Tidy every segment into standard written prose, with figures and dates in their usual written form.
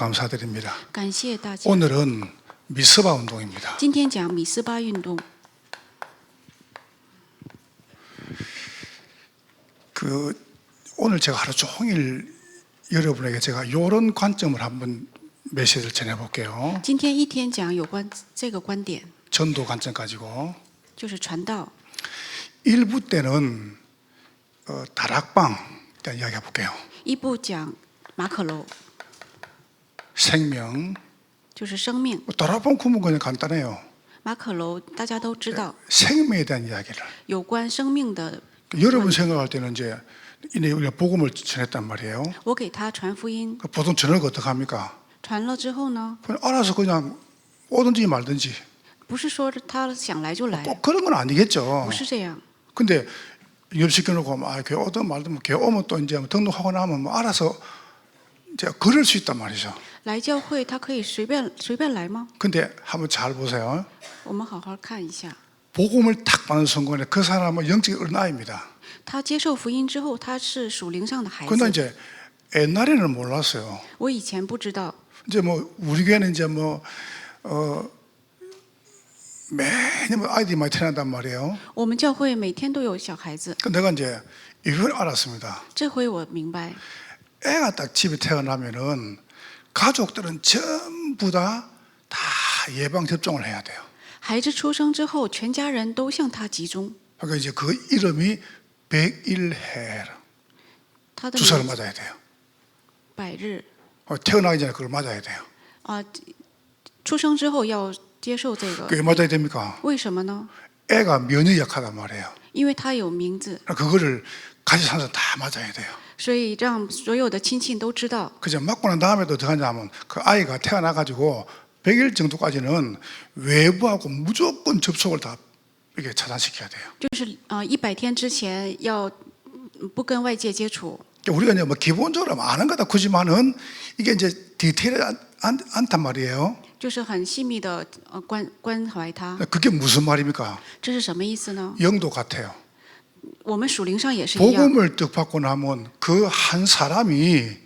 감사드립니다. 感谢大家。 오늘은 미스바 운동입니다. 今天讲米斯巴运动， 오늘 제가 하루 종일 여러분에게 제가 이런 관점을 한번 메시지를 전해볼게요. 今天一天讲有关这个观点， 전도 관점 가지고 就是传道。 1부 때는 다락방 일단 이야기해 볼게요. 一部讲马可楼， 생명. 就是生命。 다락방 구문 그냥 간단해요. 马可楼大家都知道， 생명에 대한 이야기를. 有关生命的。 여러분 생각할 때는 이제 우리가 복음을 전했단 말이에요. 我给他传福音， 보통 전하는 거 어떻게 합니까? 传了之后呢， 그냥 알아서 그냥 오든지 말든지 不是说他想来就来， 꼭 그런 건 아니겠죠. 不是这样。 근데 nhập 시켜놓고 교회 오든 말든 교회 오면 또 이제 등록하고 나면 알아서 이제 그럴 수 있단 말이죠. 来教会他可以随便来吗？ 근데 한번 잘 보세요. 我们好好看一下。 복음을 탁 받는 순간에 그 사람은 영적인 어린아이입니다. 他接受福音之后，他是属灵上的孩 근데 子。 이제 옛날에는 몰랐어요. 我以前不知道， 이제 우리 교회는 이제 매년 아이들이 많이 태어난단 말이에요. 我们教会每天都有小孩子。 내가 이제 이걸 알았습니다. 这回我明白， 애가 딱 집에 태어나면은 가족들은 전부 다 예방 접종을 해야 돼요. 孩子出生之后，全家人都向他集中。 그러니까 이제 그 이름이 100일해 他的 주사를 名字 맞아야 돼요. 百日 태어나기 전에 그걸 맞아야 돼요. 啊，出生之后要接受这个。 왜 맞아야 됩니까? 为什么呢？ 애가 면역이 약하단 말이에요. 因为他有名字， 그거를 같이 사는 사람 다 맞아야 돼요. 所以让所有的亲戚都知道。 그죠? 맞고 난 다음에도 어떻게 하냐면 그 아이가 태어나가지고 100일 정도까지는 외부하고 무조건 접촉을 다 이렇게 차단시켜야 돼요. 就是100天之前要不跟外界接触。 우리가 이제 기본적으로 아는 거다 크지만은 이게 이제 디테일이 않단 말이에요. 就是很细密的关怀他， 그게 무슨 말입니까? 这是什么意思呢？ 영도 같아요. 我们属灵上也是一样， 복음을 뜻받고 나면 그 한 사람이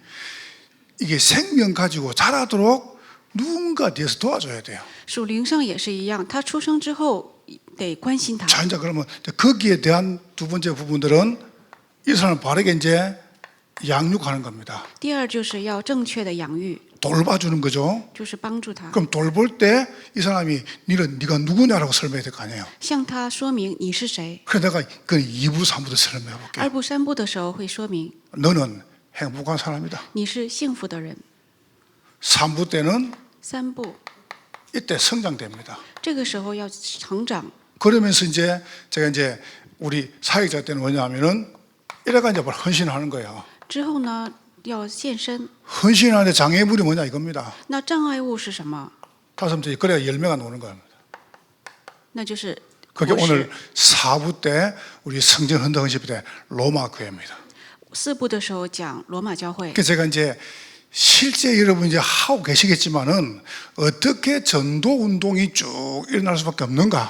이게 생명 가지고 자라도록 누군가 뒤에서 도와줘야 돼요. 属灵上也是一样。他出生之后得关心他。 자, 이제 그러면 거기에 대한 두 번째 부분들은 이 사람을 바르게 이제 양육하는 겁니다. 第二就是要正确的养育， 돌봐주는 거죠. 就是帮助他， 그럼 돌볼 때 이 사람이 네가 누구냐라고 설명해야 될 거 아니에요. 向他说明你是谁。 그래서 내가 그 2부, 3부도 설명해 二 볼게요. 部三部的时候会说明 너는 행복한 사람이다. 你是幸福的人。 3부 때는 三部 이때 성장됩니다. 这个时候要成长， 그러면서 이제 제가 이제 우리 사역자 때는 뭐냐면은 이래가 이제 헌신하는 거예요. 之后呢要献身。 헌신하는데 장애물이 뭐냐 이겁니다. 那障碍物是什么？ 다섯째 그래야 열매가 노는 겁니다. 那就是 그게 果实 오늘 4부 때 우리 성전 헌덕헌십 때 로마 교회입니다. 四部的时候讲罗马教会。 그래서 제가 이제 실제 여러분 이제 하고 계시겠지만은 어떻게 전도 운동이 쭉 일어날 수밖에 없는가?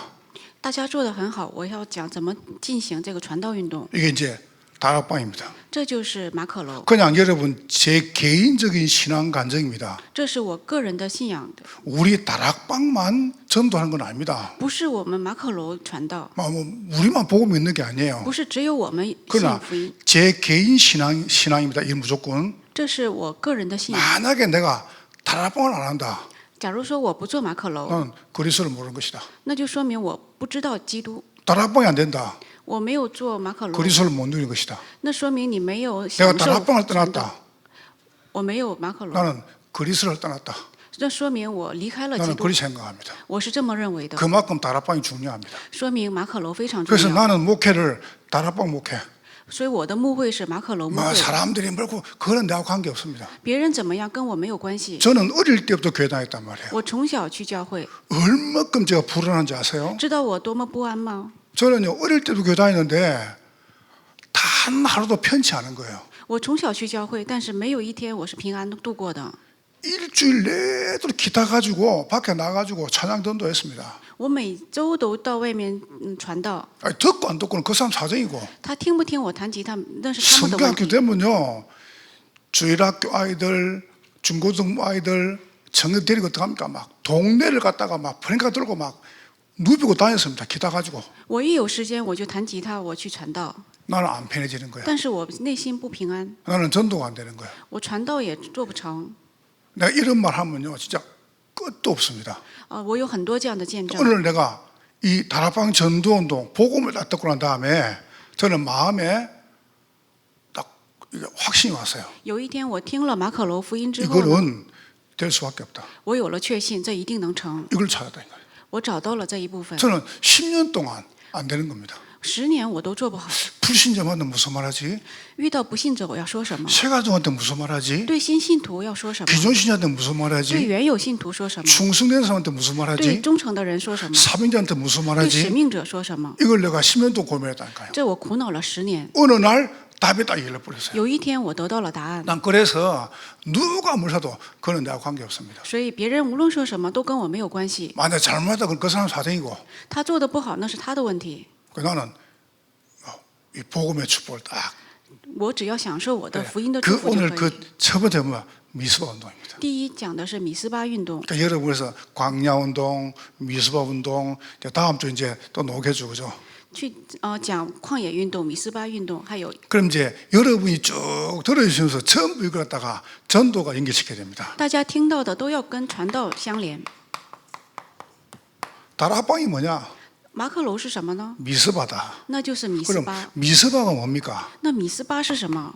大家做得很好，我要讲怎么进行这个传道运动。 이게 이제 다락방입니다. 这就是马可楼， 그냥 여러분 제 개인적인 신앙 간증입니다. 这是我个人的信仰的， 우리 다락방만 전도하는 건 아닙니다. 不是我们马可楼传道， 우리만 복음 믿는 게 아니에요. 不是只有我们信 그러나 福音， 제 개인 신앙입니다. 이 무조건 这是我个人的信仰。 만약에 내가 다락방을 안 한다. 假如说我不做马可楼， 는 그리스도를 모르는 것이다. 那就说明我不知道基督。 다락방이 안 된다. 我没有做马可楼， 그리스도를 못 누리는 것이다. 那说明你没有 내가 享受 다락방을 传道。 떠났다. 我没有马可楼， 나는 그리스도를 떠났다. 这说明我离开了基 나는 督。 그렇게 생각합니다. 我是这么认为的， 그만큼 다락방이 중요합니다. 说明马可楼非常重 그래서 要。 나는 목회를 다락방 목회. 所以我的牧会是马可楼牧 뭐 会， 사람들이 뭐고 그거는 나하고 관계 없습니다. 别人怎么样跟我没有关系。 저는 어릴 때부터 교회 다녔단 말이에요. 我从小去教会， 얼마큼 제가 불안한지 아세요? 知道我多么不安吗？ 저는요 어릴 때도 교회 다녔는데 단 하루도 편치 않은 거예요. 我从小去教会，但是没有一天我是平安度过的。 일주일 내도록 기타 가지고 밖에 나가지고 찬양 전도했습니다. 我每周都到外面传道， 아니, 듣고 안 듣고는 그 사람 사정이고 他听不听我弹吉他，那是他们的问 성경학교 题。 되면요 주일학교 아이들 중고등부 아이들 청년 데리고 어떡합니까? 막 동네를 갔다가 막 프랭카 들고 막 누비고 다녔습니다. 기타 가지고.我一有时间我就弹吉他，我去传道， 나는 안 편해지는 거야. 但是我内心不平安， 나는 전도가 안 되는 거야. 我传道也做不成。 내가 이런 말 하면요, 진짜 끝도 없습니다. 我有很多这样的见证。 오늘 내가 이 다락방 전도운동 복음을 딱 듣고 난 다음에 저는 마음에 딱 이게 확신이 왔어요. 有一天我听了马可楼福音之后呢， 이거는 될 수밖에 없다. 我有了确信，这一定能成。 이걸 찾았다는 거예요. 我找到了这一部分。 저는 10년 동안 안 되는 겁니다. 10年我都做不好， 불신자한테 무슨 말하지? 遇到不信者我要说什么？ 새가족한테 무슨 말하지? 对新信徒要说什么？ 기존 신자한테 무슨 对 말하지? 原有信徒说什么？ 충성된 사람한테 무슨 对 말하지? 忠诚的人说什么？ 사명자한테 무슨 对使 말하지? 命者说什么？ 이걸 내가 10년 동안 고민했다니까요. 这我苦恼了10年。 어느 날 답이 딱 열려버렸어요. 有一天我得到了答案， 난 그래서 누가 뭘 사도 그건 내가 관계없습니다. 所以别人无论说什么都跟我没有关系。 만약 잘못하다 그건 그 사람 사정이고 他做的不好那是他的问题， 나는 이 복음의 축복을 딱 我只要享受我的福音的 그 祝福就 오늘 可以。 그 첫 번째 뭐야? 미스바 운동입니다. 第一讲的是米斯巴运动， 그러니까 여러분 그래서 광야 운동, 미스바 운동, 이제 다음 주 이제 또 노개주 그죠? 去讲旷野运动、米斯巴运动，还有 그럼 이제 여러분이 쭉 들어주시면서 전부 이걸 갖다가 전도가 연결시켜야 됩니다. 大家听到的都要跟传道相连。 다락방이 뭐냐? 马可楼是什么呢？ 미스바다. 那就是米斯 그럼 巴。 미스바가 뭡니까? 那米斯巴是什么？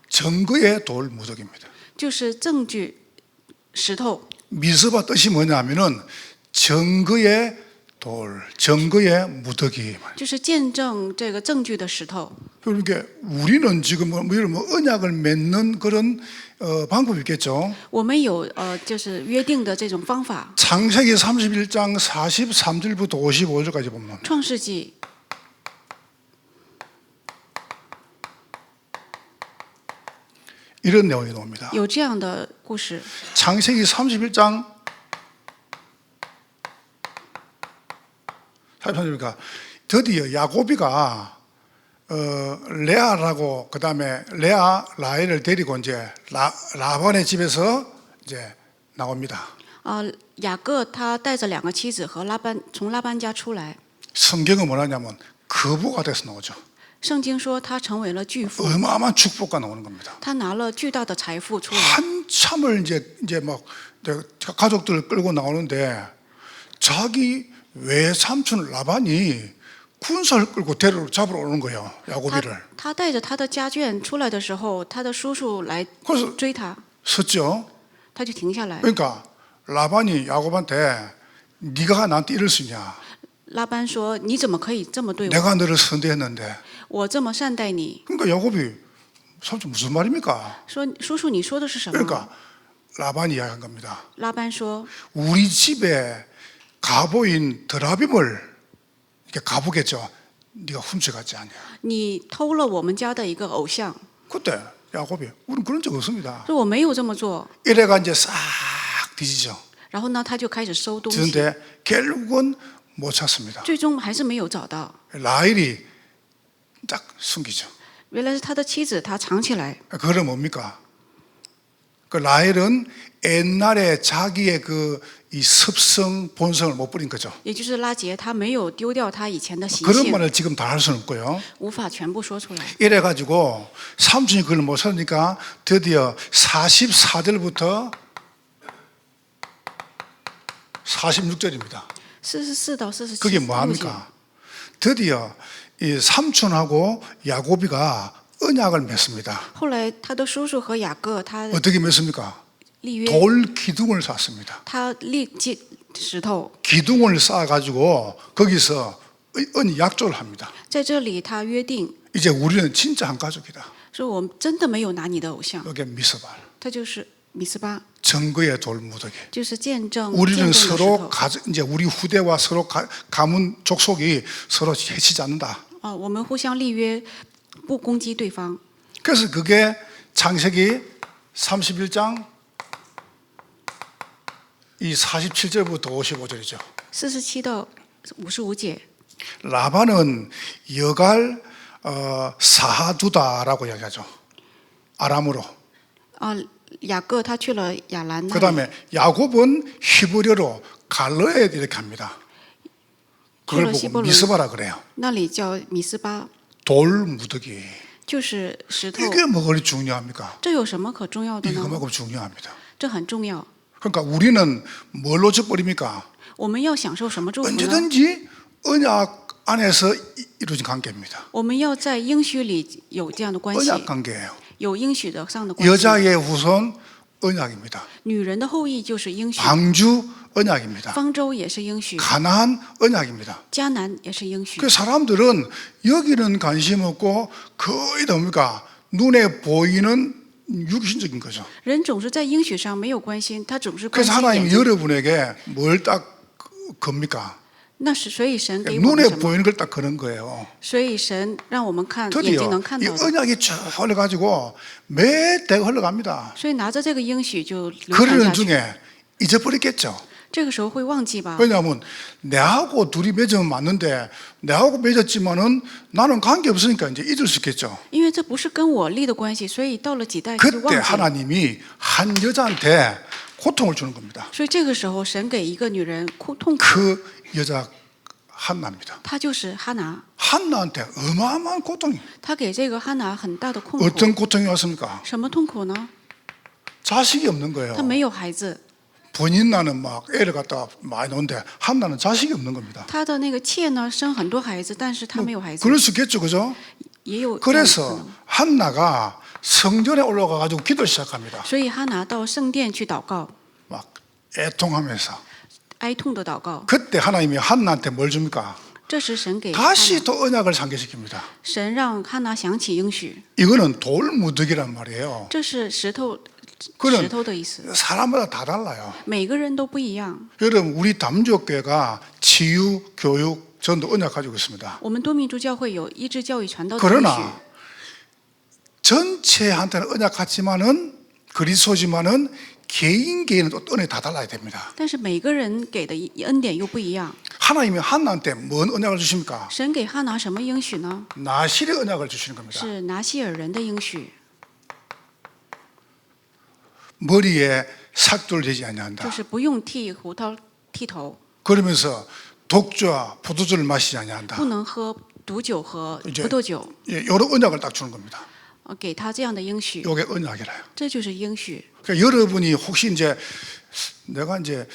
증거의 돌 무적입니다. 就是证据石头。 미스바 뜻이 뭐냐면은 증거의 돌, 증거의 무더기. 就是见证这个证据的石头。 그러니까 우리는 지금 뭐 이런 언약을 맺는 그런 방법이 있겠죠. 我们有就是约定的这种方法。 창세기 31장 43절부터 55절까지 보면 创世纪 이런 내용이 나옵니다. 有这样的故事。 창세기 31장 43절이니까 드디어 야곱이가 레아라고 그다음에 레아 라헬을 데리고 이제 라반의 집에서 이제 나옵니다. 雅各他带着2个妻子和从拉班家出来。 성경은 뭐냐면 거부가 돼서 나오죠. 圣经说他成为了巨富， 어마어마한 축복가 나오는 겁니다. 他拿了巨大的财富出来。 한참을 이제 막 가족들을 끌고 나오는데 자기 외삼촌 라반이 군사를 끌고 데리러 잡으러 오는 거예요. 야곱이를. 他带着他的家眷出来的时候，他的叔叔来 그래서 追他， 섰죠. 他就停下来。 그러니까 라반이 야곱한테 네가 나한테 이럴 수 있냐? 拉班说：“你怎么可以这么对我？ 내가 너를 선대했는데. 我这么善待你。 그러니까 야곱이 삼촌 무슨 말입니까? 说叔叔，你说的是什么？” 그러니까 라반이 이야기한 겁니다. 拉班说 우리 집에 가보인 드라빔을 이렇게 가보겠죠. 네가 훔쳐갔지 않냐? ：“ 你偷了我们家的一个偶像。 그때 야곱이 우리는 그런 적 없습니다. 说我没有这么做。 이래가 이제 싹 뒤지죠. 然后呢，他就开始收东西， 그런데 결국은 못 찾습니다. 最终还是没有找到。 라헬이 딱 숨기죠. 原来是他的妻子，他藏起来。 그거는 뭡니까? 그 라헬은 옛날에 자기의 이 습성 본성을 못 버린 거죠. 也就是拉结，他没有丢掉他以前的习 그런 性， 말을 지금 다 할 수는 없고요. 无法全部说出来。 이래가지고 삼촌이 그걸 못 찾으니까 드디어 44절부터 46절입니다. 44到47 그게 뭐합니까? 드디어 이 삼촌하고 야곱이가 언약을 맺습니다. 后来他的叔叔和雅各，他 어떻게 맺습니까? 立约， 돌 기둥을 샀습니다. 他立石头， 기둥을 쌓아가지고 거기서 언약 약조를 합니다. 在这里他约定 이제 우리는 진짜 한 가족이다. 说：“我们真的没有拿你的偶像。 이게 미스바 他就是米斯巴， 증거의 돌무더기. 就是见证 우리는 见证的石 서로 头。 이제 우리 후대와 서로 가문 족속이 서로 해치지 않는다. 我们互相立约，不攻击对方。 그래서 그게 창세기 31장 이 47절부터 55절이죠. 47到55节， 라반은 여갈 사하두다라고 이야기하죠. 아람어로.雅各他去了亚兰那 그 里， 다음에 야곱은 히브리어로 갈르에 이렇게 합니다. 그걸 보고 히브리어. 미스바라 그래요. 那里叫米斯巴， 돌 무더기. 就是石头。 이게 뭐가 그리 중요합니까? 这有什么可重要的 이게 呢？ 그만큼 중요합니다. 这很重要。 그러니까 우리는 뭘로 져버립니까? 我们要享受什么祝福呢？ 언제든지 언약 안에서 이루어진 관계입니다. 我们要在应许里有这样的关系， 언약 관계예요. 有应许的上的关系。 여자의 후손 언약입니다. 女人的后裔就是应许， 방주 언약입니다. 方舟也是应许， 가나안 언약입니다. 迦南也是应许。 그 사람들은 여기는 관심 없고 거의 다 뭡니까? 눈에 보이는 육신적인 거죠. 人总是在应许上没有关心，他总是关 그래서 心眼 하나님이 睛。 여러분에게 뭘 딱 겁니까? 那是所以神给我们 눈에 什么？ 보이는 걸 딱 그런 거예요. 所以神让我们看眼睛 드디어 能看 이 到的， 언약이 쭉 흘러가지고 몇 대가 흘러갑니다. 所以拿着这个应许就流传 그러는 下去。 중에 잊어버렸겠죠. 这个时候会忘记吧？ 왜냐하면 내하고 둘이 맺으면 맞는데 내하고 맺었지만은 나는 관계 없으니까 이제 잊을 수 있겠죠. 因为这不是跟我立的关系，所以到了几代就 그때 忘记了。 하나님이 한 여자한테 고통을 주는 겁니다. 所以这个时候，神给一个女人痛苦， 그 여자 한나입니다. 她就是哈拿， 한나한테 어마어마한 고통이 她给这个哈拿很大的痛苦。 어떤 고통이 왔습니까? 什么痛苦呢？ 자식이 없는 거예요. 她没有孩子， 본인 나는 막 애를 갖다 많이 놓는데 한나는 자식이 없는 겁니다. 她的那个妾呢生很多孩子，但是她没有孩子， 그럴 수 있겠죠, 그죠? 也有这样的可 그래서 能。 한나가 성전에 올라가 가지고 기도를 시작합니다. 所以哈拿到圣殿去祷告， 막 애통하면서. 哀痛的祷告。 그때 하나님이 한나한테 뭘 줍니까? 这时神给哈 다시 拿， 또 언약을 상기시킵니다. 神让哈拿想起应许， 이거는 돌무더기란 말이에요. 这是石头 그는 石头的意思。 사람마다 다 달라요. 每个人都不一样。 여러분 우리 담주교회가 치유, 교육, 전도 언약 가지고 있습니다. 我们多民族教会有医治教育传道的应许， 그러나 전체한테는 언약 같지만은 그리스도지만은 개인은 또 은혜 다 달라야 됩니다. 但是每个人给的恩典又不一样。 하나님이 한나한테 뭔 언약을 주십니까? 神给哈拿什么应许呢？ 나실의 언약을 주시는 겁니다. 是拿西尔人的应许， 머리에 삭도를 대지 就 아니한다. 是不用剃胡刀剃头， 그러면서 독주와 포도주를 마시지 아니한다. 不能喝毒酒和 이제 葡萄酒， 이런 언약을 딱 주는 겁니다. 给他这样的应许， 이게 언약이라요. 这就是应许。 그러니까 여러분이 혹시 이제 내가 이제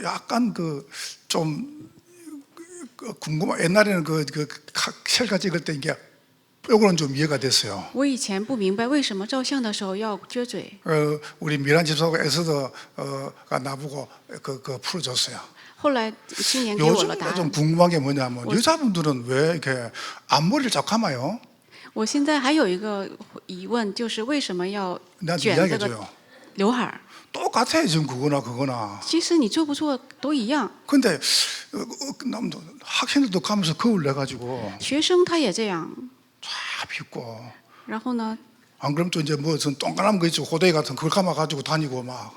약간 그 좀 궁금한 옛날에는 그 셀카 찍을 때 이게 요거는 좀 이해가 됐어요. 我以前不明白为什么照相的时候要撅嘴， 우리 미란 집사하고 에스더가 나보고 그 풀어줬어요. 后来青年给我了 요즘 答 좀 案。 궁금한 게 뭐냐면 여자분들은 왜 이렇게 앞머리를 자꾸 감아요? 我现在还有一个疑问，就是为什么要 나한테 卷这个 이야기해줘요. 刘海儿？ 똑같아 지금 그거나. 其实你做不做都一样， 근데 남도 학생들도 가면서 거울 내가지고 学生他也这样。 쫙 빗고 然后呢， 안 그러면 또 이제 무슨 동그란 거 있죠 호데이 같은 그걸 감아가지고 다니고 막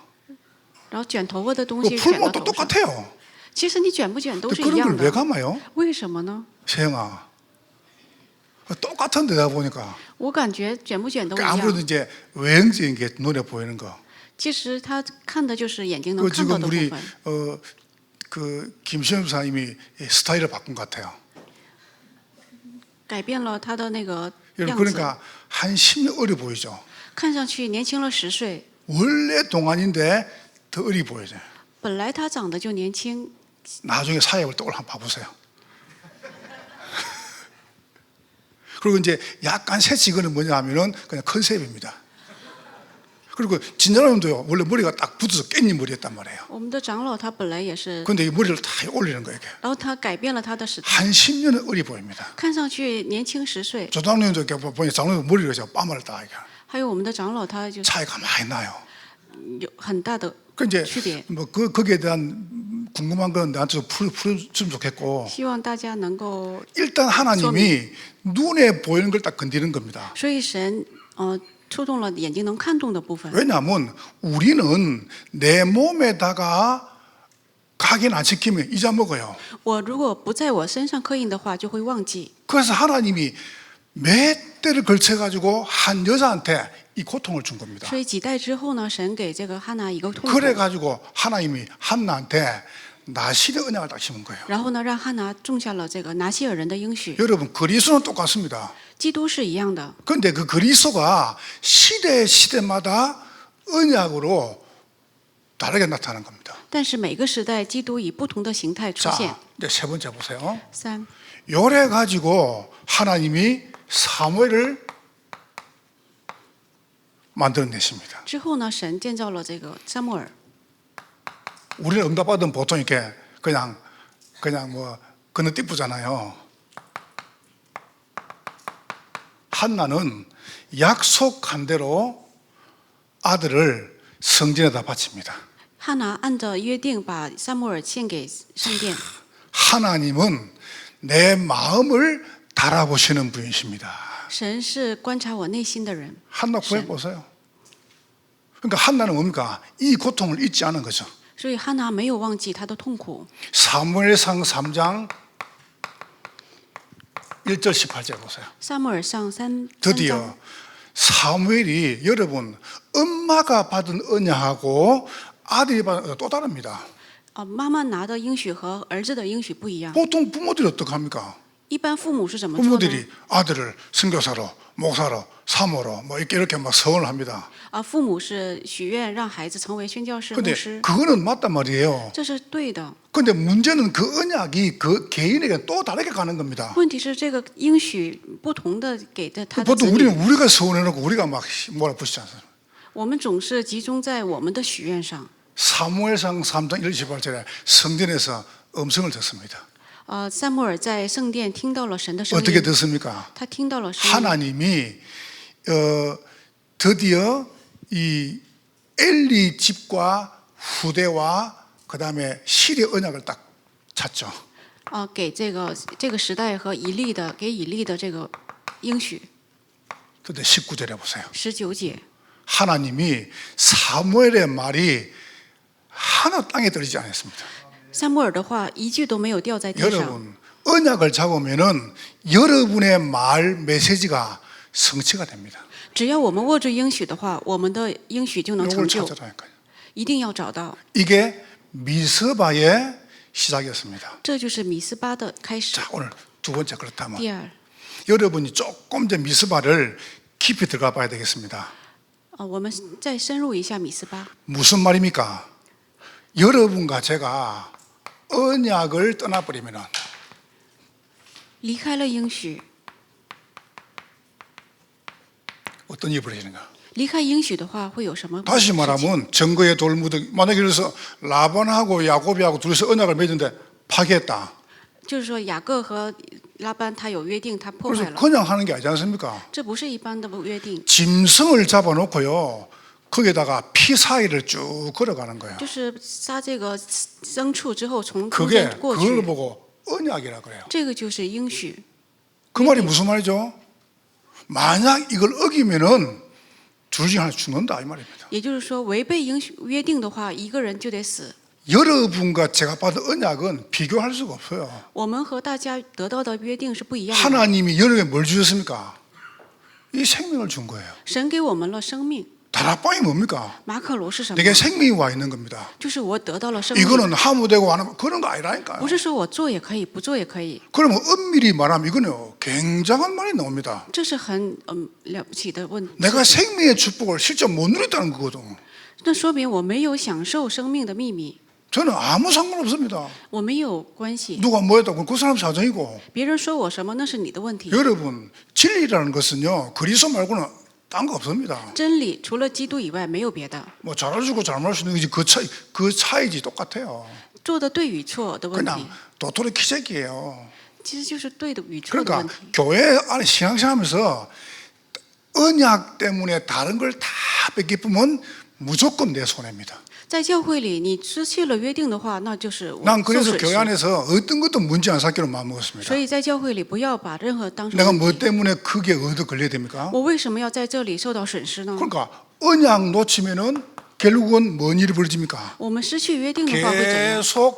然后卷头发的东 그 西卷到 풀면 또 头上。 똑같아요. 其实你卷不卷都 근데 是一 그런 样 걸 왜 的， 감아요? 为什么呢？ 세영아 똑같은데 내가 보니까 我感觉卷不卷都一 아무래도 样。 이제 외형적인 게 눈에 보이는 거. 其实他看的就是眼睛能 그 看到 지금 的部 우리 分。 그 김시현 사님이 스타일을 바꾼 것 같아요. 改变了他的那个 여러분 样子， 그러니까 한 10년 어려 보이죠. 看上去年轻了10岁。 원래 동안인데 더 어리 보여요. 本来他长得就年轻， 나중에 사역을 또 한번 봐보세요. 그리고 이제 약간 새치기는 뭐냐 하면은 그냥 컨셉입니다. 그리고 진자람도요 원래 머리가 딱 붙어서 깻잎 머리였단 말이에요. 我们的长老他本来也是， 근데 이 머리를 다 올리는 거예요. 이게. 然后他改变了他的时态， 한 10년은 어리 보입니다. 看上去年轻10岁。 조장님도 이렇게 보니 장로님 머리를 제가 빠마를 다 이게 还有我们的长老，他就是 차이가 많이 나요. 有很大的 그 이제 区别。 뭐 거기에 대한 궁금한 건 나한테 풀어주면 좋겠고 希望大家能够， 일단 하나님이 눈에 보이는 걸 딱 건드리는 겁니다. 所以神触动了眼睛能看动的部分。 왜냐하면 우리는 내 몸에다가 각인 안 시키면 잊어먹어요. 我如果不在我身上刻印的话，就会忘记。 그래서 하나님이 몇 대를 걸쳐 가지고 한 여자한테 이 고통을 준 겁니다. 所以几代之后呢，神给这个哈拿一个痛苦， 그래 가지고 하나님이 한나한테 나실의 언약을 딱 심은 거예요. 然后呢，让哈拿种下了这个拿西尔人的应许。 여러분 그리스도는 똑같습니다. 基督是一样的， 그런데 그 그리스도가 시대마다 언약으로 다르게 나타나는 겁니다. 但是每个时代基督以不同的形态出现。 자, 이제 세 번째 보세요. 三， 요래 가지고 하나님이 사무엘을 만들어내십니다. 之后呢，神建造了这个撒母耳。 우리는 응답받으면 보통 이렇게 그냥 뭐 건너뛰쁘잖아요. 한나는 약속한 대로 아들을 성전에다 바칩니다. 哈拿按照约定把撒母耳献给圣殿。 하나님은 내 마음을 달아보시는 분이십니다. 神是观察我内心的人， 한나 구해보세요. 그러니까 한나는 뭡니까? 이 고통을 잊지 않은 거죠. 所以哈拿没有忘记他的痛苦。 사무엘상 3장 1절 18절 보세요. 撒母耳上三章， 드디어 사무엘이 여러분 엄마가 받은 언약하고 아들이 받은 언약 또 다릅니다. 妈妈拿的应许和儿子的应许不一样。 보통 부모들이 어떡합니까? 一般父母是怎么做呢？ 부모들이 아들을 선교사로 목사로 사모로 뭐 이렇게 막 서원을 합니다. 父母是许愿让孩子成为宣教士、牧 근데 师， 그거는 맞단 말이에요. 这是对的。 근데 문제는 그 언약이 그 개인에게 또 다르게 가는 겁니다. 问题是这个应许不同的给的他的子 보통 女， 우리가 서원해놓고 우리가 막 몰아붙이지 않습니까? 我们总是集中在我们的许愿上。 사무엘상 3장 1, 18절에 성전에서 음성을 듣습니다. 撒母耳在圣殿听到了神的声 어떻게 音， 듣습니까? 他听到了声音。 하나님이 드디어 이 엘리 집과 후대와 그 다음에 실의 언약을 딱 찾죠. 给这个时代和给以利的这个应许。 그런데 19절에 보세요. 19节， 하나님이 사무엘의 말이 하나 땅에 떨어지지 않았습니다. 撒母耳的话一句都没有掉在地上。 여러분 언약을 잡으면은 여러분의 말 메시지가 성취가 됩니다. 只要我们握住应许的话，我们的应许就能 이걸 成就。 찾아라니까요. 一定要找到， 이게 미스바의 시작이었습니다. 这就是米斯巴的开始。 자, 오늘 두 번째 그렇다면 第二， 여러분이 조금 이제 미스바를 깊이 들어가 봐야 되겠습니다. 我们再深入一下米斯巴。 무슨 말입니까? 여러분과 제가 언약을 떠나버리면 离开了应许， 어떤 일이 벌어지는가? 离开应许的话会有什么？ 다시 말하면 증거의 돌무더기. 만약에 그래서 라반하고 야곱이하고 둘이서 언약을 맺는데 파괴했다. 就是说雅各和拉班他有约定，他破坏 그래서 了， 그냥 하는 게 아니지 않습니까? 这不是一般的约定， 짐승을 잡아놓고요. 거기다가 피 사이를 쭉 걸어가는 거예요. 就是杀这个牲畜之后从中 그게 间过 그걸 去， 보고 언약이라 그래요. 这个就是应许。 그 말이 무슨 말이죠? 만약 이걸 어기면은 둘 중에 하나 죽는다 이 말입니다. 也就是说，违背应许约定的话，一个人就得死。 여러분과 제가 받은 언약은 비교할 수가 없어요. 我们和大家得到的约定是不一样的。 하나님이 여러분에게 뭘 주셨습니까? 이 생명을 준 거예요. 神给我们了生命， 다락방이 뭡니까? 马可罗是什么？ 내게 생명이 와 있는 겁니다. 就是我得到了生命。 이거는 하무되고 안 하면 그런 거 아니라니까요. 不是说我做也可以，不做也可以， 그러면 엄밀히 말하면 이거는 굉장한 말이 나옵니다. 这是很了不起的问题。 내가 생명의 축복을 실제 못 누렸다는 거거든. 那说明我没有享受生命的秘密， 저는 아무 상관없습니다. 我没有关系。 누가 뭐 했다고 그 사람 사정이고. 别人说我什么，那是你的问题。 여러분 진리라는 것은요 그리스도 말고는 딴 거 없습니다. 真理除了基督以外没有别的， 뭐 잘해주고 잘못할 수 있는 거지 그 차이지 똑같아요. 做的对与错的问题， 그냥 도토리 키재기예요. 其实就是对的与错的 그러니까 问题。 교회 안에 신앙생활하면서 언약 때문에 다른 걸 다 뺏기면 무조건 내 손해입니다. 在教会里，你失去了约定的话，那就是我 난 受 그래서 损 교회 失。 안에서 어떤 것도 문제 안 삼기로 마음먹었습니다. 所以在教会里不要把任何当成 내가 问 뭐 题。 때문에 크게 얻어 걸려야 됩니까? 我为什么要在这里受到损失呢？ 그러니까 언약 놓치면은 결국은 뭔 일이 벌어집니까? 我们失去约定的话会怎样？ 계속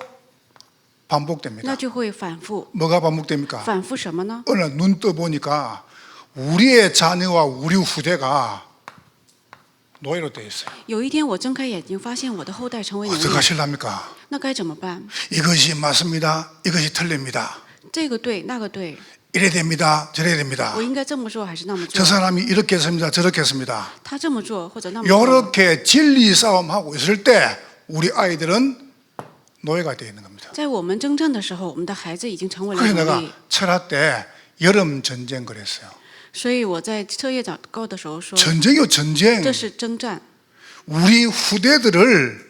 那 반복됩니다. 就会反复。 뭐가 반복됩니까? 反复什么呢？ 어느 날 눈 떠 보니까 우리의 자녀와 우리 후대가 노예로 되어 있어요. 有一天我睁开眼睛，发现我的后代成为奴 어떻게 隶， 하실랍니까? 那该怎么办？ 이것이 맞습니다. 이것이 틀립니다. 这个对，那个对， 이래 됩니다. 저래 됩니다. 我应该这么做还是那么 저 做？ 사람이 이렇게 했습니다. 저렇게 했습니다. 他这么做或者那么做， 이렇게 진리 싸움하고 있을 때 우리 아이들은 노예가 되어 있는 겁니다. 在我们征战的时候，我们的孩子已经成为了 그래서 奴 내가 隶。 철학 때 여름 전쟁 그랬어요. 所以我在彻夜祷告的时候说， 전쟁이요 전쟁. 这是征战。 우리 후대들을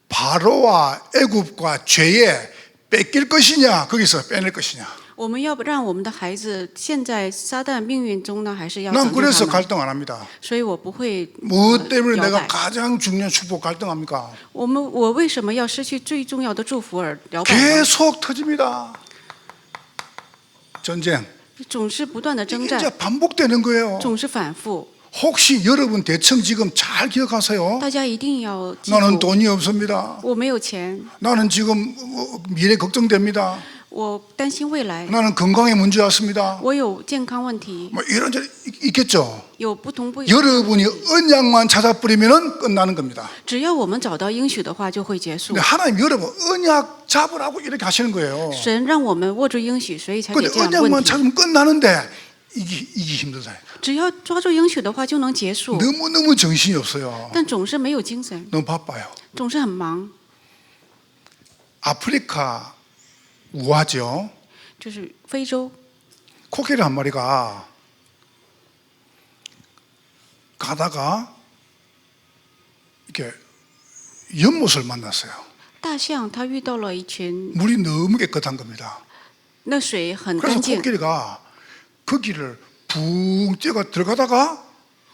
바로와 애굽과 죄에 뺏길 것이냐 거기서 빼낼 것이냐. 我们要不让我们的孩子陷在撒旦命运中呢，还是要 난 拯救 그래서 他们？ 갈등 안 합니다. 所以我不会 뭐 때문에 摇 내가 摆。 가장 중요한 축복 갈등합니까? 我为什么要失去最重要的祝福而摇摆呢？ 계속 터집니다. 전쟁 总是不断的征 이제 战， 반복되는 거예요. 总是反复。 혹시 여러분 대충 지금 잘 기억하세요. 大家一定要记 나는 住， 돈이 없습니다. 我没有钱， 나는 지금 미래 걱정됩니다. 我担心未来， 나는 건강에 문제 왔습니다. 我有健康问题， 뭐 이런 점 있겠죠. 有不同不。 여러분이 언약만 찾아버리면 끝나는 겁니다. 只要我们找到应许的话，就会结束 근데 。 하나님 여러분 언약 잡으라고 이렇게 하시는 거예요. 神让我们握住应许，所以才给 근데 这样的问 언약만 题。 찾으면 끝나는데 이기 힘들다. 只要抓住应许的话，就能结束。 너무너무 정신이 없어요. 但总是没有精神， 너무 바빠요. 总是很忙。 아프리카 우하죠. 就是非洲 코끼리 한 마리가 가다가 이렇게 연못을 만났어요. 大象，它遇到了一群， 물이 너무 깨끗한 겁니다. 那水很 그래서 干净， 코끼리가 그 길을 붕 뛰어 들어가다가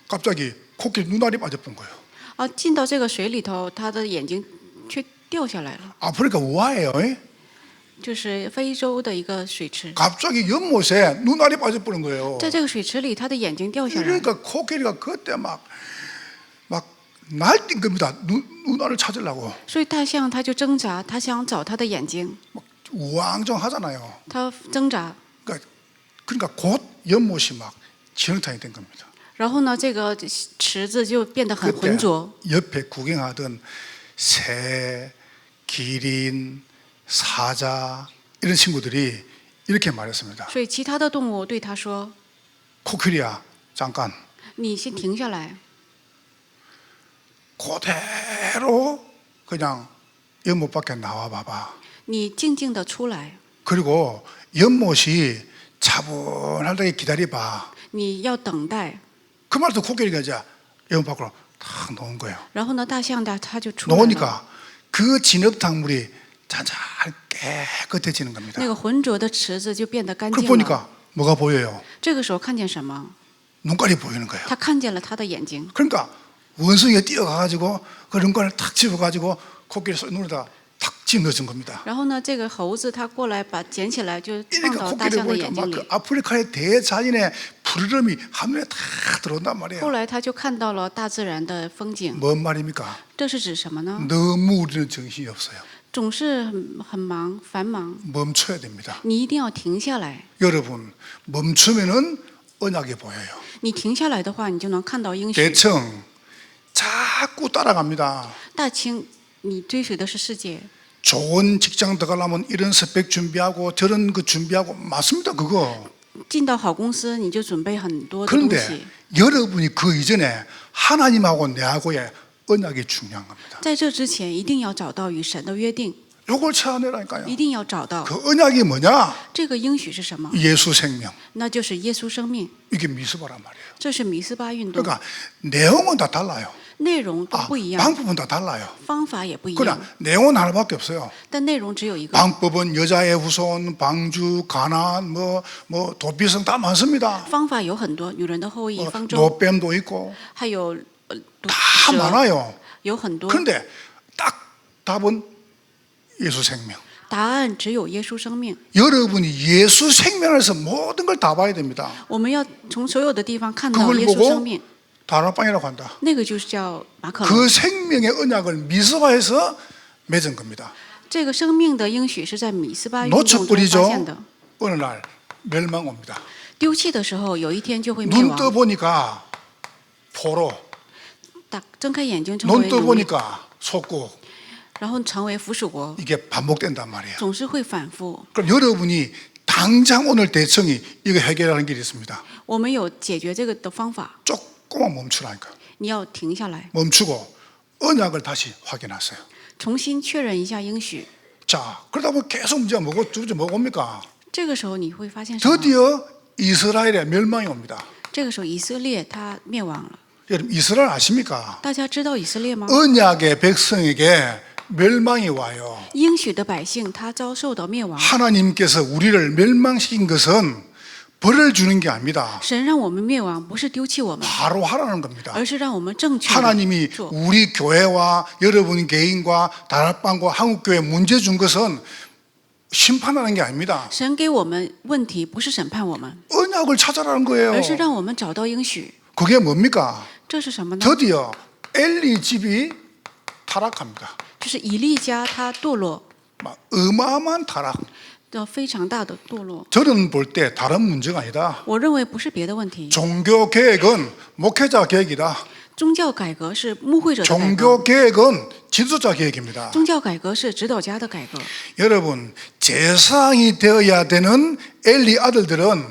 갑자기 코끼리 눈알이 빠져본 거예요. 啊，进到这个水里头，它的眼睛却掉下来了。 아프리카 우하예요. 就是非洲的一个水池， 갑자기 연못에 눈알이 빠져버린 거예요. 在这个水池里，它的眼睛掉下来， 그러니까 코끼리가 그때 막 날뛴 겁니다. 눈알을 찾으려고. 所以大象它就挣扎，它想找它的眼睛， 막 우왕좌왕하잖아요. 它挣扎， 그러니까 곧 연못이 막 지렁탕이 된 겁니다. 然后呢，这个池子就变得很 그때 浑浊。 옆에 구경하던 새, 기린, 사자 이런 친구들이 이렇게 말했습니다. 所以其他的动物对它说 코끼리야, 잠깐. ：“你先停下来， 그대로 그냥 연못 밖에 나와 봐봐. 你静静的出来， 그리고 연못이 차분하게 기다려봐. 你要等待。 그 말도 코끼리가 이제 연못 밖으로 탁 놓은 거예요. 然后呢，大象它就出来了。 놓으니까 그 진흙탕물이 잔잔 깨끗해지는 겁니다. 那个浑浊的池子就变得干 그 净了。 보니까 뭐가 보여요? 这个时候看见什么？ 눈깔이 보이는 거예요. 他看见了他的眼睛， 그러니까 원숭이가 뛰어가가지고 그 눈깔을 탁 집어가지고 코끼리 눈에다 탁 집어넣은 겁니다. 然后呢，这个猴子它过来把捡起来就放 그러니까 到大 코끼리 象的 보니까 眼 막 睛 그 里。 아프리카의 대자연의 푸르름이 한눈에 다 들어온단 말이에요. 后来他就看到了大自然的风景， 뭔 말입니까? 这是指什么呢？ 너무 우리는 정신이 없어요. 总是很忙繁忙， 멈춰야 됩니다. 你一定要停下来。 여러분 멈추면은 언약이 보여요. 你停下来的话，你就能看到应许。 대청 자꾸 따라갑니다. 大清，你追随的是世界。 좋은 직장 들어가려면 이런 스펙 준비하고 저런 그 준비하고 맞습니다. 그거. 进到好公司，你就准备很多的东 그런데 西。 여러분이 그 이전에 하나님하고 내하고의 언약이 중요한 겁니다. 在这之前，一定要找到与神的约定， 요걸 찾아내라니까요. 一定要找到 그 언약이 뭐냐? 这个应许是什么？ 예수 생명. 那就是耶稣生命， 이게 미스바란 말이에요. 这是米斯巴运动， 그러니까 내용은 다 달라요. 内容都 아, 不一样， 방법은 다 달라요. 方法也不一 그러나 样， 내용은 하나밖에 없어요. 但内容只有一个。 방법은 여자의 후손, 방주, 가난, 뭐 도피성 다 많습니다. 方法有很多，女人的后裔、方舟， 노뱀도 있고 还有毒 다 蛇， 많아요. 有很多。 그런데 딱 답은 예수 생명. 答案只有耶稣生命。 여러분이 예수 생명에서 모든 걸 다 봐야 됩니다. 我们要从所有的地方看到 그걸 耶稣 보고 生命， 다락방이라고 한다. 那个就是叫马可龙。 그 생명의 언약을 미스바에서 맺은 겁니다. 这个生命的应许是在米斯巴运动中发现 놓쳐버리죠. 的。 어느 날 멸망 옵니다. 丢弃的时候，有一天就会灭 눈 亡。 떠 보니까 포로, 睁开眼睛成为 눈 떠 奴隶， 보니까 속국. 然后成为附属国， 이게 반복된단 말이에요. 总是会反复。 그럼 여러분이 당장 오늘 대청이 이거 해결하는 길이 있습니다. 我们有解决这个的方法， 조금만 멈추라니까. 你要停下来， 멈추고 언약을 다시 확인하세요. 重新确认一下应许。 자, 그러다 보면 계속 문제가 뭐가 옵니까? 这个时候你会发现什么？ 드디어 이스라엘의 멸망이 옵니다. 这个时候以色列它灭亡了。 여러분 이스라엘 아십니까? 大家知道以色列吗？ 언약의 백성에게 멸망이 와요. 应许的百姓他遭受到灭亡。 하나님께서 우리를 멸망시킨 것은 벌을 주는 게 아닙니다. 神让我们灭亡，不是丢弃我们， 바로 하라는 겁니다. 而是让我们正确地 하나님이 做。 우리 교회와 여러분 개인과 다락방과 한국교회 문제 준 것은 심판하는 게 아닙니다. 神给我们问题，不是审判我们， 언약을 찾아라는 거예요. 而是让我们找到应许。 그게 뭡니까? 这是什么呢？ 드디어 엘리 집이 타락합니다. 就是以利家他堕落， 막 어마어마한 타락. 非常大的堕落。 저는 볼 때 다른 문제가 아니다. 我认为不是别的问题， 종교 개혁은 목회자 개혁이다. 宗教改革是牧会者的改革， 종교 개혁은 지도자 개혁입니다. 宗教改革是指导家的改革。 여러분 제사장이 되어야 되는 엘리 아들들은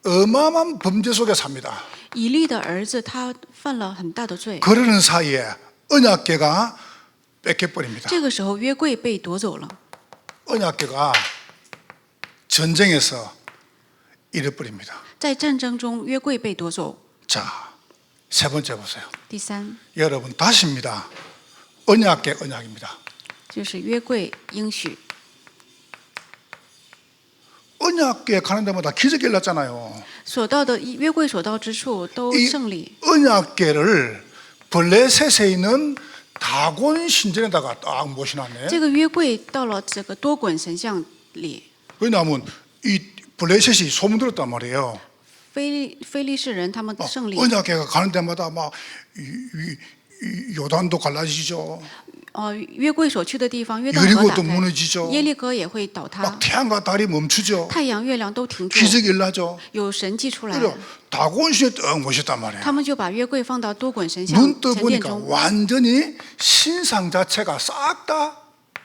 어마어마한 범죄 속에 삽니다. 以利的儿子他犯了很大的罪， 그러는 사이에 언약궤가 뺏겨버립니다. 这个时候约柜被夺走了， 언약궤가 전쟁에서 잃어버립니다. 在战争中约柜被夺走。 자, 세 번째 보세요. 第三 여러분 다시입니다. 언약궤 언약입니다. 就是约柜应许， 언약궤 가는 데마다 기적이 일어났잖아요. 所到的约柜所到之处都 이 胜利。 언약궤를 블레셋에 있는 다곤 신전에다가 딱 모셔놨네. 这个约柜到了这个多滚神像里， 왜냐하면 이 블레셋이 소문 들었단 말이에요. 非利士人他们胜利。 언약궤가 가는 데마다 막 요단도 갈라지죠. 约柜所去的地方，约旦河 여리고도 打开， 무너지죠. 耶利哥也会倒塌， 막 태양과 달이 멈추죠. 太阳、月亮都停住， 기적이 일어나죠. 有神迹出来。 그래서 다곤신에 떡 모셨단 말이에요. 他们就把约柜放到多滚神像 눈 떠 神殿 보니까 中。 완전히 신상 자체가 싹 다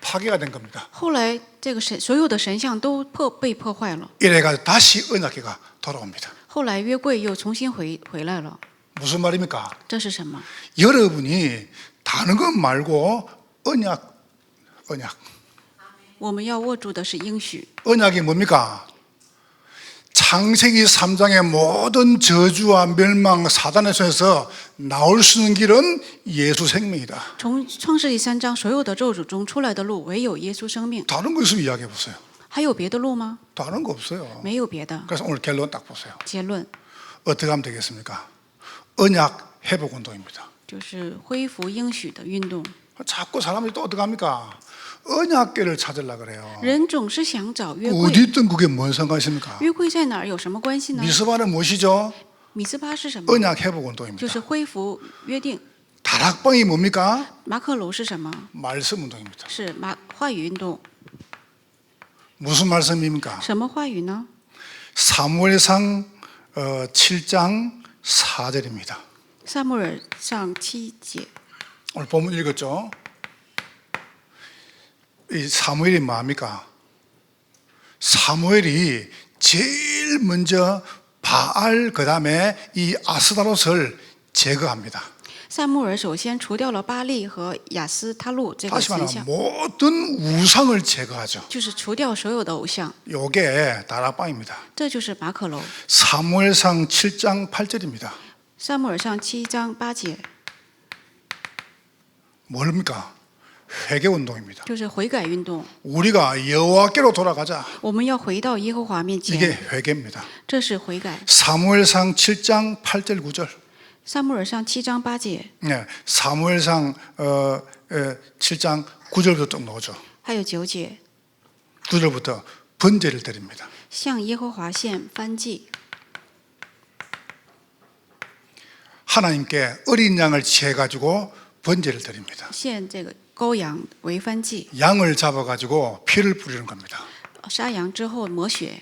파괴가 된 겁니다. 后来这个所有的神像都被破坏了。 이래가 다시 언약궤가 돌아옵니다. 后来约柜又重新回来了。 무슨 말입니까? 这是什么？ 여러분이 다른 것 말고 언약. 我们要握住的是应许。 언약이 뭡니까? 창세기 3장의 모든 저주와 멸망 사단의 손에서 나올 수 있는 길은 예수 생명이다. 从创世纪3章所有的咒诅中出来的路，唯有耶稣生命。 다른 거 있으면 이야기해 보세요. 还有别的路吗？ 다른 거 없어요. 没有别的。 그래서 오늘 결론 딱 보세요. 结论 어떻게 하면 되겠습니까? 언약 회복 운동입니다. 就是恢复应许的运动。 자꾸 사람들이 또 어떻게 합니까? 언약궤를 찾으려고 그래요. 人总是想找约柜， 어디 있든 그게 뭔 상관이십니까? 约柜在哪儿有什么关系呢？ 미스바는 무엇이죠? 米斯巴是什么？ 언약 회복 就 운동입니다. 是恢复约定。 다락방이 뭡니까? 马可楼是什么？ 말씀 운동입니다. 是话语运动。 무슨 말씀입니까? 什么话语呢？ 사무엘상 7장 4절입니다. 撒母耳上7节。 오늘 본문 읽었죠? 이 사무엘이 뭐합니까? 사무엘이 제일 먼저 바알 그다음에 이 아스다롯을 제거합니다. 撒母耳首先除掉了巴利和亚斯他路这个 다시 形 말하면 象， 모든 우상을 제거하죠. 就是除掉所有的偶像， 요게 다락방입니다. 这就是马可楼。 사무엘상 7장 8절입니다. 撒母耳上7章8节， 뭡니까? 회개 운동입니다. 就是悔改运动。 우리가 여호와께로 돌아가자. 我们要回到耶和华面 이게 前， 회개입니다. 这是悔改。 사무엘상 7장 8절 9절. 撒母耳上7章8节， 네, 사무엘상 7장 9절부터 쭉 나오죠. 还有9节， 9절부터 번제를 드립니다. 向耶和华献燔祭， 하나님께 어린 양을 취해 가지고 번제를 드립니다. 献这个羔羊为燔祭。 양을 잡아 가지고 피를 뿌리는 겁니다. 杀羊之后抹血，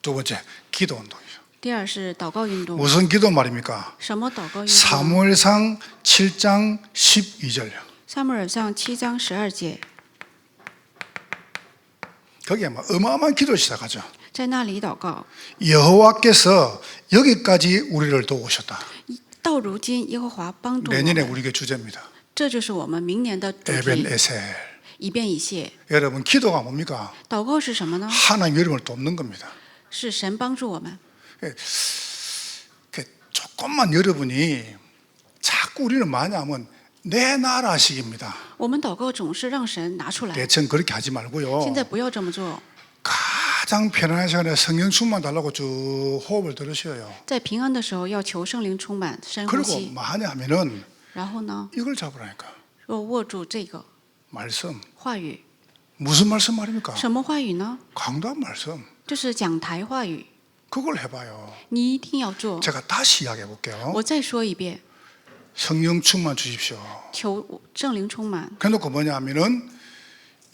두 번째, 기도 운동이죠. 第二是祷告运动。 무슨 기도 말입니까? 什么祷告运动？ 사무엘상 7장 12절요. 撒母耳上7章12节， 거기에 막 어마어마한 기도를 시작하죠. 在那里祷告。 여호와께서 여기까지 우리를 도우셨다. 到如今，耶和华帮助我 내년에 们， 우리의 주제입니다. 这就是我们明年的主题。 에벤에셀. 以便以谢， 여러분, 기도가 뭡니까? 祷告是什么呢？ 하나님 여러분을 돕는 겁니다. 是神帮助我们。 조금만 여러분이 자꾸 우리는 많이 하면 내 나라식입니다. 我们祷告总是让神拿出来， 대충 그렇게 하지 现 말고요. 在不要这么做。 가장 편안한 시간에 성령 충만 달라고 쭉 호흡을 들으셔요. 在平安的时候要求圣灵充满，深呼 그리고 吸， 많이 하면은 然后呢， 이걸 잡으라니까. 若握住这个 말씀. 话语， 무슨 말씀 말입니까? 什么话语呢？ 강단 말씀. 就是讲台话语， 그걸 해봐요. 你一定要做。 제가 다시 이야기해 볼게요. 我再说一遍， 성령 충만 주십시오. 求圣灵充满。 그래놓고 뭐냐 하면은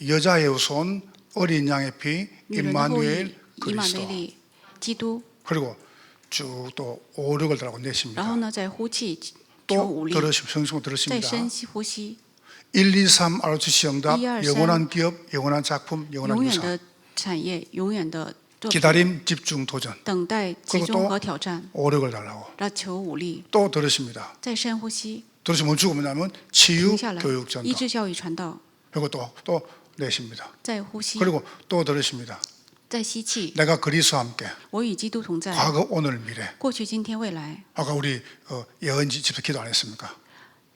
여자의 후손 어린 양의 피 女人的后裔 임마누엘 以马内 그리스도. 利，基督。 그리고 쭉 또 오력을 달라고 然 내십니다. 后呢，再呼气，求 또 武力， 성령 再 들으십니다. 深呼吸， 1, 2, 3 알아주시 응답, 1, 2, 3 영원한 기업, 영원한 작품, 영원한 永远 유산. 的产业，永远的作品， 기다림, 집중, 도전. 等待、集 그리고 中 또 和挑战， 오력을 달라고. 来求武力， 또 들으십니다. 再深呼吸， 들으시면 멈추고 뭐냐면 치유, 停下来， 교육 医 전도. 治教育传道， 그리고 또 내쉽니다. 再呼吸， 그리고 또 들으십니다. 再吸气。 내가 그리스도와 함께 我与基督同在， 과거, 오늘, 미래. 过去、今天、未来， 아까 우리 예언지 집에서 기도 안 했습니까?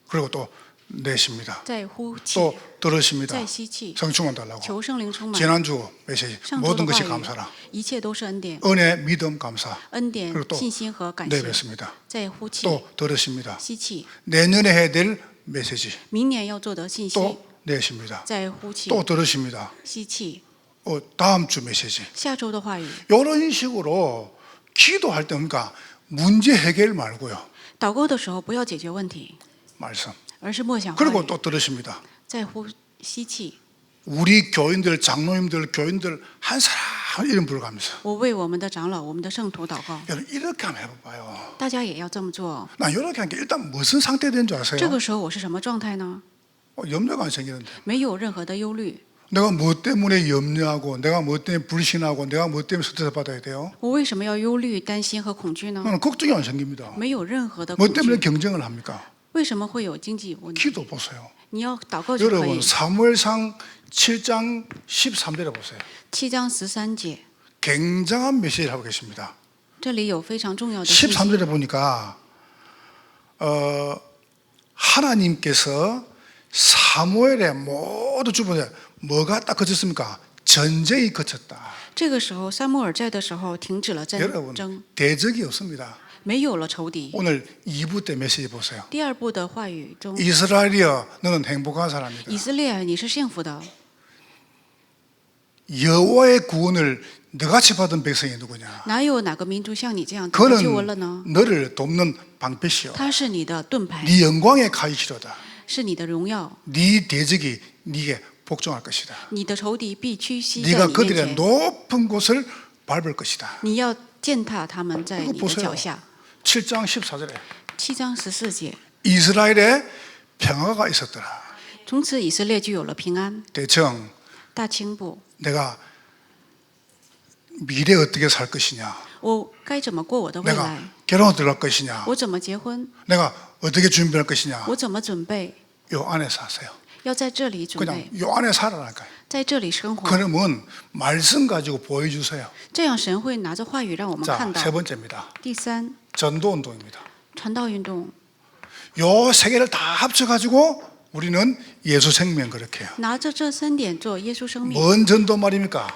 그리고 또 내쉽니다. 再呼气， 또 들으십니다. 再吸气， 성충만 달라고. 求圣灵充满。 지난주 메시지 上周 모든 的 것이 话 감사라. 语，一切都是恩典， 은혜, 믿음, 감사. 恩典 그리고 、 또 信心和感谢。 내뱉습니다. 再呼气， 또 들으십니다. 吸气， 내년에 해야 될 메시지 明年要做的信息， 또 내쉽니다. 再呼气， 또 들으십니다. 吸气， 다음 주 메시지. 下周的话语。 이런 식으로 기도할 때 그러니까 문제 해결 말고요. 祷告的时候不要解决问题， 말씀. 而是默想话 그리고 语， 또 들으십니다. 再呼吸气。 우리 교인들, 장로님들, 교인들 한 사람 이름 부르면서 我为我们的长老、我们的圣徒祷告， 여러분 이렇게 한번 해봐요. 大家也要这么做。 나 이렇게 하니까 일단 무슨 상태 된 줄 这 아세요? 个时候我是什么状态呢？ 염려가 안 생기는데. 没有任何的忧虑。 내가 뭐 때문에 염려하고 내가 뭐 때문에 불신하고 내가 뭐 때문에 스트레스 받아야 돼요? 我为什么要忧虑、担心和恐惧呢？ 나는 걱정이 안 생깁니다. 没有任何的 뭐 恐 때문에 惧。 경쟁을 합니까? 为什么会有经济问题？ 기도 보세요. 你要祷告就可以 여러분 。 사무엘상 7장 13절에 보세요. 7章13节， 굉장한 메시지를 하고 계십니다. 这里有非常重要的信息。 13절에 보니까 하나님께서 사무엘의 모든 주변에 뭐가 딱 그쳤습니까? 전쟁이 그쳤다. 这个时候，撒母耳在的时候停止了战 여러분 争， 대적이 없습니다. 没有了仇敌。 오늘 2부 때 메시지 보세요. 第二部的话语中， 이스라엘이여 너는 행복한 사람이다. 以色列，你是幸福的。 여호와의 구원을 너같이 받은 백성이 누구냐? 哪有哪个民族像你这样得到救恩了呢？ 그는 너를 돕는 방패시오. 他是你的盾牌， 네 영광의 가이시로다. 是你的荣耀， 네 대적이 네게 복종할 것이다. 你的仇敌必屈膝在 네가 你面 그들의 前， 높은 곳을 밟을 것이다. 你要践踏他们在 이거 你的 보세요. 脚下。 7장 14절에 7章14节， 이스라엘에 평화가 있었더라. 从此以色列就有了平安。 대청 大清部， 내가 미래 어떻게 살 것이냐? 我该怎么过我的未 내가 来？ 결혼 어떻게 할 것이냐? 我怎么结婚？ 내가 어떻게 준비할 것이냐? 我怎么准备？ 요 안에 사세요. 要在这里准 그냥 备， 요 안에 살아라니까요. 在这里生活。 그러면 말씀 가지고 보여주세요. 这样神会拿着话语让我们 자, 看到 세 。 번째입니다. 第三， 전도 운동입니다. 传道运动， 요 세 개를 다 합쳐가지고 우리는 예수 생명 그렇게 해요. 拿着这3点做耶稣生命， 뭔 전도 말입니까?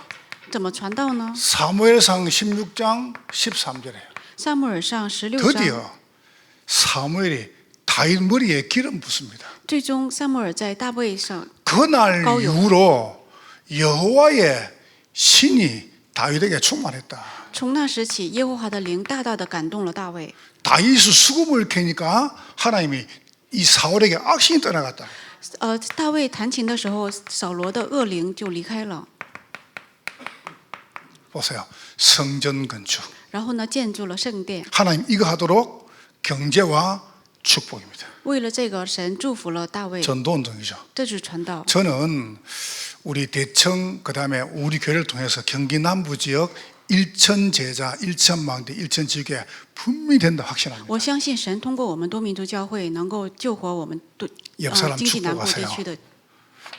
怎么传道呢？ 사무엘상 16장 13절에 撒母耳上16章， 드디어 사무엘이 다윗 머리에 기름 붓습니다. 最终撒母耳在大卫上， 그날高油。 이후로 여호와의 신이 다윗에게 충만했다. 从那时起，耶和华的灵大大的感动了大卫。 다윗이 수금을 캐니까 하나님이 이 사울에게 악신이 떠나갔다. 大卫弹琴的时候，扫罗的恶灵就离开了。 보세요. 성전 건축. 然后呢建筑了圣殿。 하나님 이거 하도록 경제와 축복입니다. 为了这个，神祝福了大卫， 전도운동이죠. 这是传道。 저는 우리 대청 그다음에 우리 교회를 통해서 경기 남부 지역 1천 제자, 1천 망대, 1천 지역에 분명히 된다 확신합니다. 我相信神通过我们多民族教会能够救活我们经济南部地区的。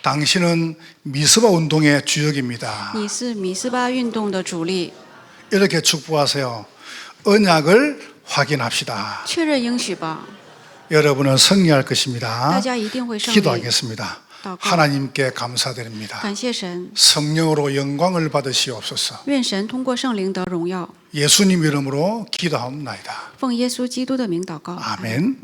당신은 미스바 운동의 주역입니다. 你是米斯巴运动的主力， 이렇게 축복하세요. 언약을 확인합시다. 确认应许吧， 여러분은 승리할 것입니다. 大家一定会胜利。 기도하겠습니다. 祷告， 하나님께 감사드립니다. 感谢神， 성령으로 영광을 받으시옵소서. 愿神通过圣灵得荣耀。 예수님 이름으로 기도하옵나이다. 奉耶稣基督的名祷告， 아멘.